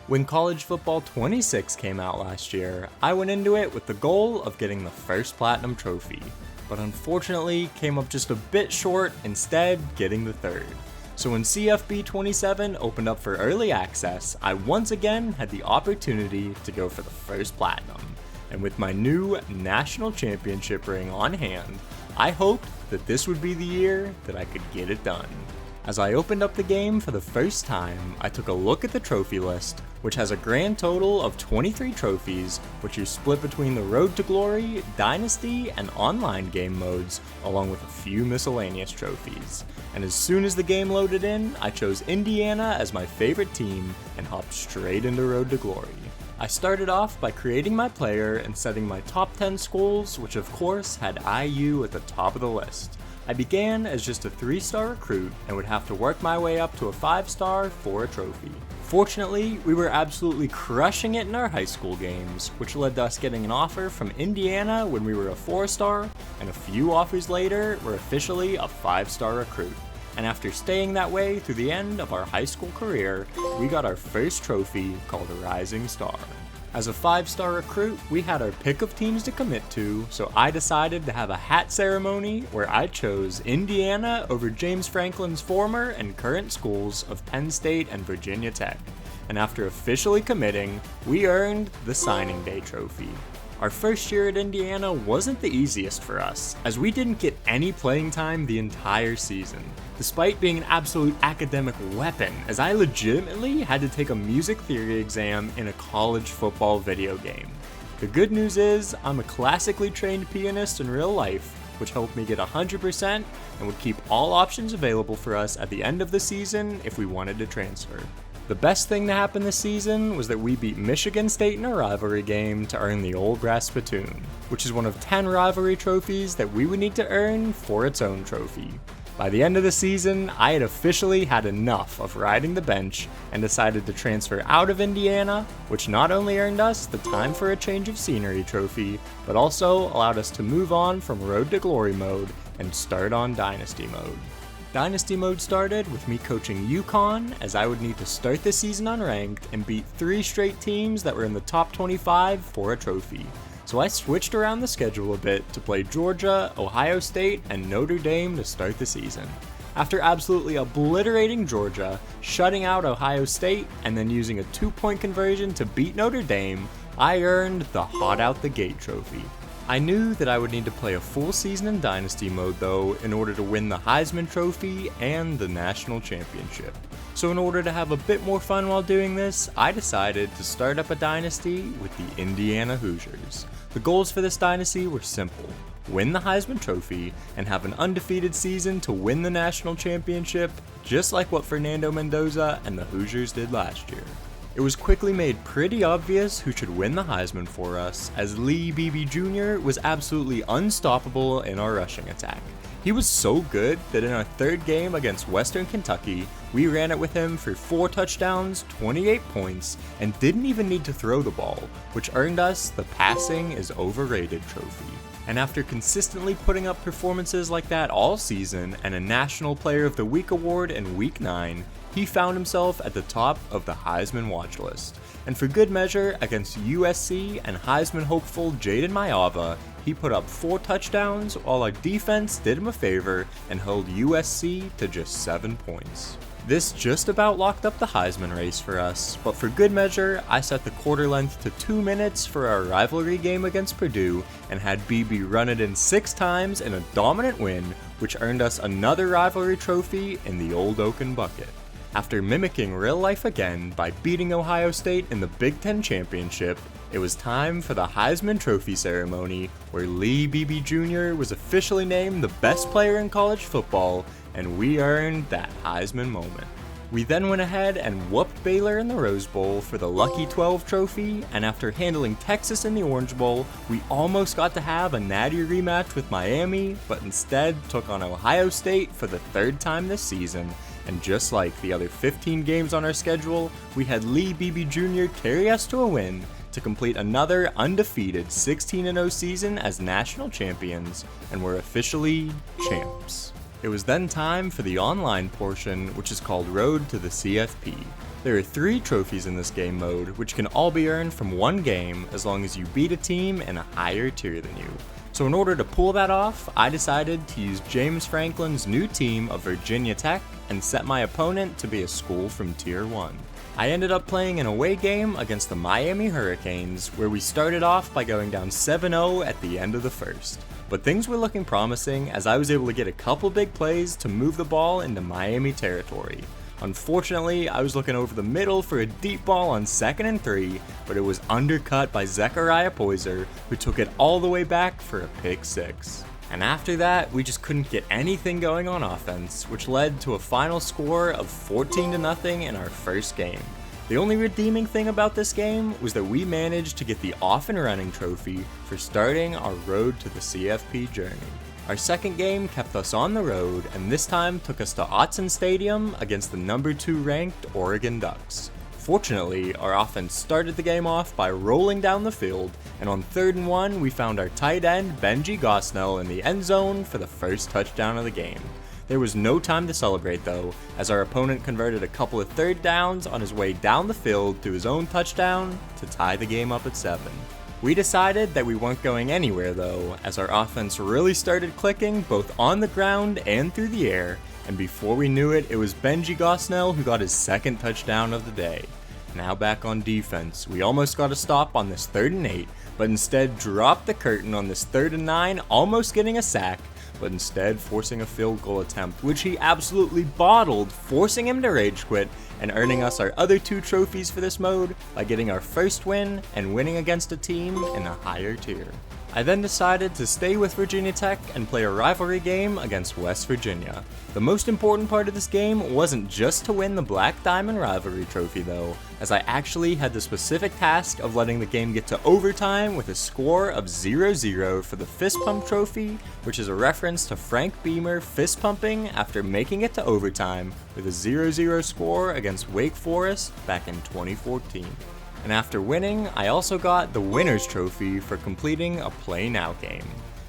When College Football 26 came out last year, I went into it with the goal of getting the first Platinum Trophy, but unfortunately came up just a bit short, instead getting the third. So when CFB 27 opened up for early access, I once again had the opportunity to go for the first Platinum. And with my new National Championship ring on hand, I hoped that this would be the year that I could get it done. As I opened up the game for the first time, I took a look at the trophy list, which has a grand total of 23 trophies, which are split between the Road to Glory, Dynasty, and online game modes, along with a few miscellaneous trophies. And as soon as the game loaded in, I chose Indiana as my favorite team and hopped straight into Road to Glory. I started off by creating my player and setting my top 10 schools, which of course had IU at the top of the list. I began as just a 3-star recruit and would have to work my way up to a 5-star for a trophy. Fortunately, we were absolutely crushing it in our high school games, which led to us getting an offer from Indiana when we were a 4-star, and a few offers later were officially a 5-star recruit. And after staying that way through the end of our high school career, we got our first trophy called a Rising Star. As a 5-star recruit, we had our pick of teams to commit to, so I decided to have a hat ceremony where I chose Indiana over James Franklin's former and current schools of Penn State and Virginia Tech. And after officially committing, we earned the Signing Day trophy. Our first year at Indiana wasn't the easiest for us, as we didn't get any playing time the entire season, despite being an absolute academic weapon, as I legitimately had to take a music theory exam in a college football video game. The good news is, I'm a classically trained pianist in real life, which helped me get 100% and would keep all options available for us at the end of the season if we wanted to transfer. The best thing to happen this season was that we beat Michigan State in a rivalry game to earn the Old Brass Spittoon, which is one of 10 rivalry trophies that we would need to earn for its own trophy. By the end of the season, I had officially had enough of riding the bench and decided to transfer out of Indiana, which not only earned us the Time for a Change of Scenery trophy, but also allowed us to move on from Road to Glory mode and start on Dynasty mode. Dynasty mode started with me coaching UConn, as I would need to start the season unranked and beat 3 straight teams that were in the top 25 for a trophy. So I switched around the schedule a bit to play Georgia, Ohio State, and Notre Dame to start the season. After absolutely obliterating Georgia, shutting out Ohio State, and then using a 2-point conversion to beat Notre Dame, I earned the Hot Out the Gate trophy. I knew that I would need to play a full season in Dynasty mode though in order to win the Heisman Trophy and the National Championship. So in order to have a bit more fun while doing this, I decided to start up a dynasty with the Indiana Hoosiers. The goals for this dynasty were simple: win the Heisman Trophy and have an undefeated season to win the National Championship, just like what Fernando Mendoza and the Hoosiers did last year. It was quickly made pretty obvious who should win the Heisman for us, as Lee Beebe Jr. was absolutely unstoppable in our rushing attack. He was so good that in our third game against Western Kentucky, we ran it with him for 4 touchdowns, 28 points, and didn't even need to throw the ball, which earned us the Passing is Overrated trophy. And after consistently putting up performances like that all season and a National Player of the Week award in Week 9, he found himself at the top of the Heisman watch list. And for good measure, against USC and Heisman hopeful Jaden Mayava, he put up 4 touchdowns while our defense did him a favor and held USC to just 7 points. This just about locked up the Heisman race for us, but for good measure, I set the quarter length to 2 minutes for our rivalry game against Purdue and had BB run it in 6 times in a dominant win, which earned us another rivalry trophy in the Old Oaken Bucket. After mimicking real life again by beating Ohio State in the Big Ten Championship, it was time for the Heisman Trophy ceremony, where Lee Beebe Jr. was officially named the best player in college football, and we earned that Heisman moment. We then went ahead and whooped Baylor in the Rose Bowl for the Lucky 12 trophy, and after handling Texas in the Orange Bowl, we almost got to have a Natty rematch with Miami, but instead took on Ohio State for the 3rd time this season. And just like the other 15 games on our schedule, we had Lee Beebe Jr. carry us to a win to complete another undefeated 16-0 season as national champions, and were officially champs. It was then time for the online portion, which is called Road to the CFP. There are 3 trophies in this game mode, which can all be earned from one game as long as you beat a team in a higher tier than you. So in order to pull that off, I decided to use James Franklin's new team of Virginia Tech and set my opponent to be a school from Tier 1. I ended up playing an away game against the Miami Hurricanes, where we started off by going down 7-0 at the end of the first. But things were looking promising as I was able to get a couple big plays to move the ball into Miami territory. Unfortunately, I was looking over the middle for a deep ball on 2nd and 3, but it was undercut by Zechariah Poyser, who took it all the way back for a pick 6. And after that, we just couldn't get anything going on offense, which led to a final score of 14-0 in our first game. The only redeeming thing about this game was that we managed to get the off and running trophy for starting our road to the CFP journey. Our second game kept us on the road, and this time took us to Autzen Stadium against the number 2 ranked Oregon Ducks. Fortunately, our offense started the game off by rolling down the field, and on 3rd and 1, we found our tight end Benji Gosnell in the end zone for the first touchdown of the game. There was no time to celebrate though, as our opponent converted a couple of 3rd downs on his way down the field to his own touchdown to tie the game up at 7. We decided that we weren't going anywhere though, as our offense really started clicking both on the ground and through the air, and before we knew it, it was Benji Gosnell who got his 2nd touchdown of the day. Now back on defense, we almost got a stop on this 3rd and 8, but instead dropped the curtain on this 3rd and 9, almost getting a sack, but instead forcing a field goal attempt, which he absolutely bottled, forcing him to rage quit and earning us our other 2 trophies for this mode by getting our first win and winning against a team in a higher tier. I then decided to stay with Virginia Tech and play a rivalry game against West Virginia. The most important part of this game wasn't just to win the Black Diamond Rivalry Trophy though, as I actually had the specific task of letting the game get to overtime with a score of 0-0 for the Fist Pump Trophy, which is a reference to Frank Beamer fist pumping after making it to overtime with a 0-0 score against Wake Forest back in 2014. And after winning, I also got the Winner's Trophy for completing a Play Now game.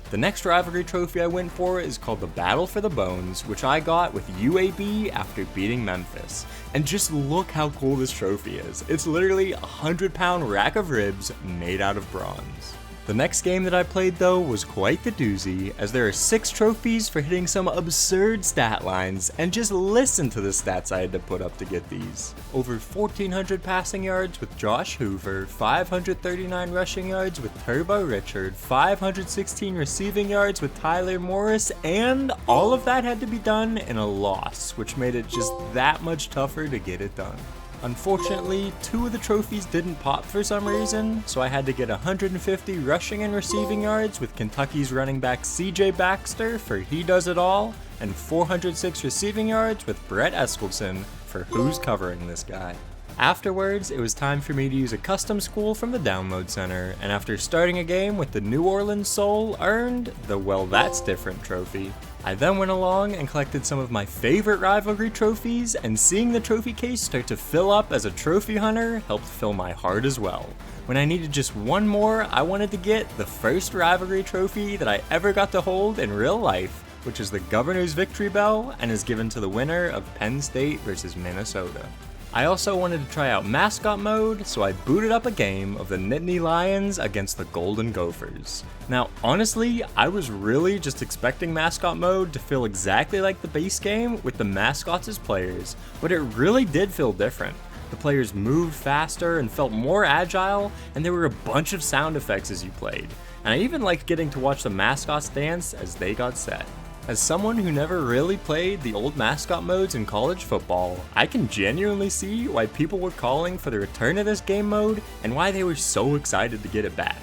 The next rivalry trophy I went for is called the Battle for the Bones, which I got with UAB after beating Memphis. And just look how cool this trophy is. It's literally a 100-pound rack of ribs made out of bronze. The next game that I played though was quite the doozy, as there are 6 trophies for hitting some absurd stat lines, and just listen to the stats I had to put up to get these. Over 1,400 passing yards with Josh Hoover, 539 rushing yards with Turbo Richard, 516 receiving yards with Tyler Morris, and all of that had to be done in a loss, which made it just that much tougher to get it done. Unfortunately, 2 of the trophies didn't pop for some reason, so I had to get 150 rushing and receiving yards with Kentucky's running back CJ Baxter for He Does It All, and 406 receiving yards with Brett Eskelson for Who's Covering This Guy. Afterwards, it was time for me to use a custom school from the Download Center, and after starting a game with the New Orleans Soul, earned the Well That's Different trophy. I then went along and collected some of my favorite rivalry trophies, and seeing the trophy case start to fill up as a trophy hunter helped fill my heart as well. When I needed just one more, I wanted to get the first rivalry trophy that I ever got to hold in real life, which is the Governor's Victory Bell and is given to the winner of Penn State versus Minnesota. I also wanted to try out mascot mode, so I booted up a game of the Nittany Lions against the Golden Gophers. Now, honestly, I was really just expecting mascot mode to feel exactly like the base game with the mascots as players, but it really did feel different. The players moved faster and felt more agile, and there were a bunch of sound effects as you played. And I even liked getting to watch the mascots dance as they got set. As someone who never really played the old mascot modes in college football, I can genuinely see why people were calling for the return of this game mode and why they were so excited to get it back.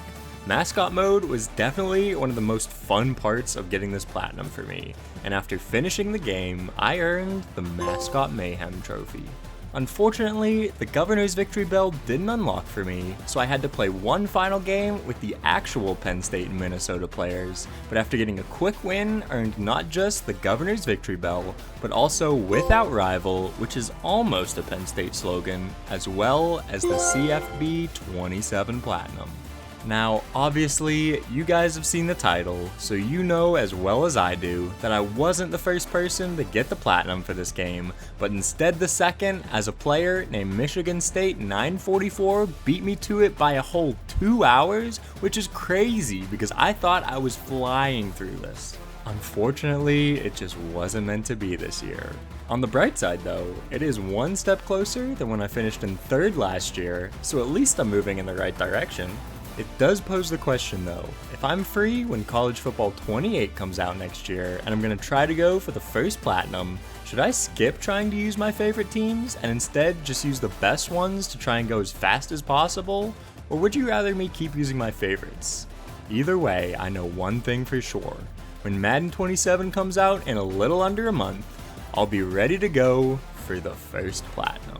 Mascot mode was definitely one of the most fun parts of getting this platinum for me, and after finishing the game, I earned the Mascot Mayhem trophy. Unfortunately, the Governor's Victory Bell didn't unlock for me, so I had to play one final game with the actual Penn State and Minnesota players, but after getting a quick win, earned not just the Governor's Victory Bell, but also Without Rival, which is almost a Penn State slogan, as well as the CFB 27 Platinum. Now, obviously, you guys have seen the title, so you know as well as I do that I wasn't the first person to get the platinum for this game, but instead the second, as a player named Michigan State 944 beat me to it by a whole 2 hours, which is crazy because I thought I was flying through this. Unfortunately, it just wasn't meant to be this year. On the bright side though, it is one step closer than when I finished in 3rd last year, so at least I'm moving in the right direction. It does pose the question though, if I'm free when College Football 28 comes out next year and I'm going to try to go for the first platinum, should I skip trying to use my favorite teams and instead just use the best ones to try and go as fast as possible? Or would you rather me keep using my favorites? Either way, I know one thing for sure. When Madden 27 comes out in a little under a month, I'll be ready to go for the first platinum.